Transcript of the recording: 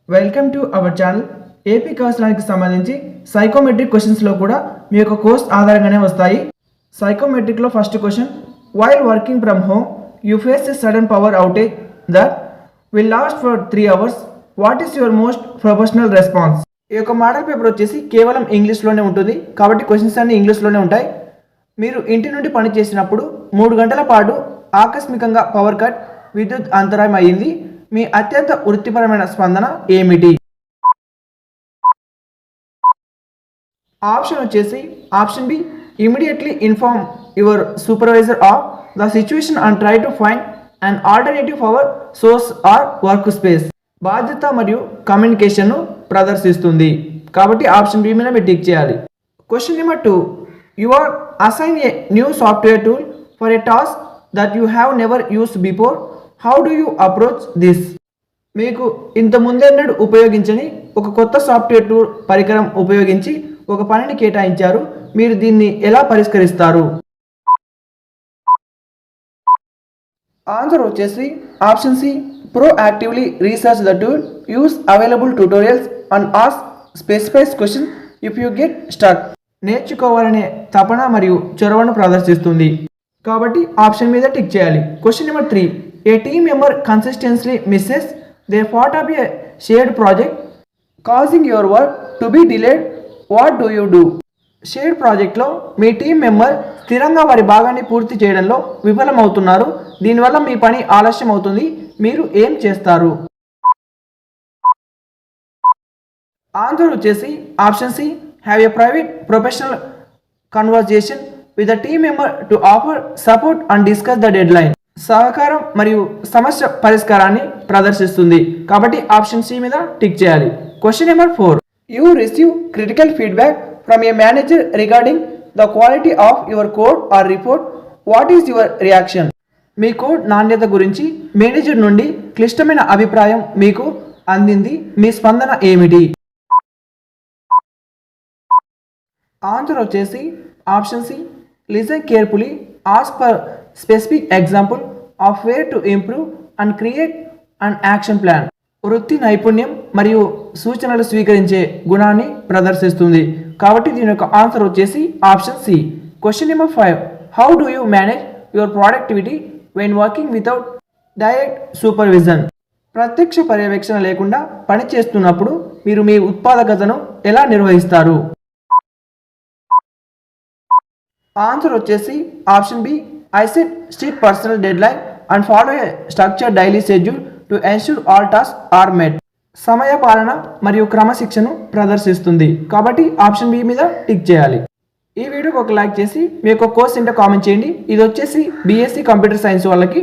Welcome to our channel. AP కవచడానికి సంబంధించి psychometric క్వశ్చన్స్లో కూడా మీ యొక్క కోర్స్ ఆధారంగానే వస్తాయి. సైకోమెట్రిక్లో first question, while working from home you face a sudden power outage that will last for 3 hours. What is your most professional response? ఈ యొక్క మోడల్ పేపర్ వచ్చేసి కేవలం ఇంగ్లీష్లోనే ఉంటుంది కాబట్టి క్వశ్చన్స్ అన్ని ఇంగ్లీష్లోనే ఉంటాయి. మీరు ఇంటి నుండి పని చేసినప్పుడు 3 గంటల పాటు ఆకస్మికంగా పవర్ కట్, విద్యుత్ అంతరాయం అయ్యింది. మీ అత్యంత వృత్తిపరమైన స్పందన ఏమిటి? ఆప్షన్ వచ్చేసి option B, immediately inform your supervisor of the situation and try to find and alternative power source or work space. బాధ్యత మరియు కమ్యూనికేషన్ను ప్రదర్శిస్తుంది కాబట్టి ఆప్షన్ బి మీద మీరు టిక్ చేయాలి. Question number 2, you are assign a new software tool for a task that you have never used before. How do you approach this? మీకు ఇంత ముందెన్నడూ ఉపయోగించని ఒక కొత్త సాఫ్ట్వేర్ టూల్ పరికరం ఉపయోగించి ఒక పనిని కేటాయించారు. మీరు దీన్ని ఎలా పరిష్కరిస్తారు? ఆన్సర్ వచ్చేసి option C, proactively research the tool, use available tutorials and ask specified questions if you get stuck. నేర్చుకోవాలనే తపన మరియు చొరవను ప్రదర్శిస్తుంది కాబట్టి ఆప్షన్ మీద టిక్ చేయాలి. Question number 3, a team member consistency misses the part of a shared project causing your work to be delayed. What do you do? Shared ప్రాజెక్ట్లో మీ team member స్థిరంగా వారి భాగాన్ని పూర్తి చేయడంలో విఫలమవుతున్నారు. దీనివల్ల మీ పని ఆలస్యం అవుతుంది. మీరు ఏం చేస్తారు? ఆన్సర్ వచ్చేసి option C, have a private professional conversation with the team member to offer support and discuss the deadline. సహకారం మరియు సమస్య పరిష్కారాన్ని ప్రదర్శిస్తుంది కాబట్టి ఆప్షన్ సి మీద టిక్ చేయాలి. Question number 4, you receive critical feedback from a manager regarding the quality of your code or report. What is your reaction? మీ code నాణ్యత గురించి మేనేజర్ నుండి క్లిష్టమైన అభిప్రాయం మీకు అందింది. మీ స్పందన ఏమిటి? ఆన్సర్ వచ్చేసి option C, listen carefully, ask for specific example of where to improve and create and action plan. వృత్తి నైపుణ్యం మరియు సూచనలు స్వీకరించే గుణాన్ని ప్రదర్శిస్తుంది కాబట్టి దీని యొక్క ఆన్సర్ వచ్చేసి option C. Question number 5, how do you manage your productivity when working without direct supervision? ప్రత్యక్ష పర్యవేక్షణ లేకుండా పని చేస్తున్నప్పుడు మీరు మీ ఉత్పాదకతను ఎలా నిర్వహిస్తారు? ఆన్సర్ వచ్చేసి option B, I set strict personal deadline and follow a structure daily schedule to ensure all task are met. సమయ పాలన మరియు క్రమశిక్షను ప్రదర్శిస్తుంది కాబట్టి ఆప్షన్ బి మీద టిక్ చేయాలి. ఈ వీడియోకి ఒక లైక్ చేసి మీ యొక్క కోర్స్ ఏంటో కామెంట్ చేయండి. ఇది వచ్చేసి బీఎస్సీ కంప్యూటర్ సైన్స్ వాళ్ళకి.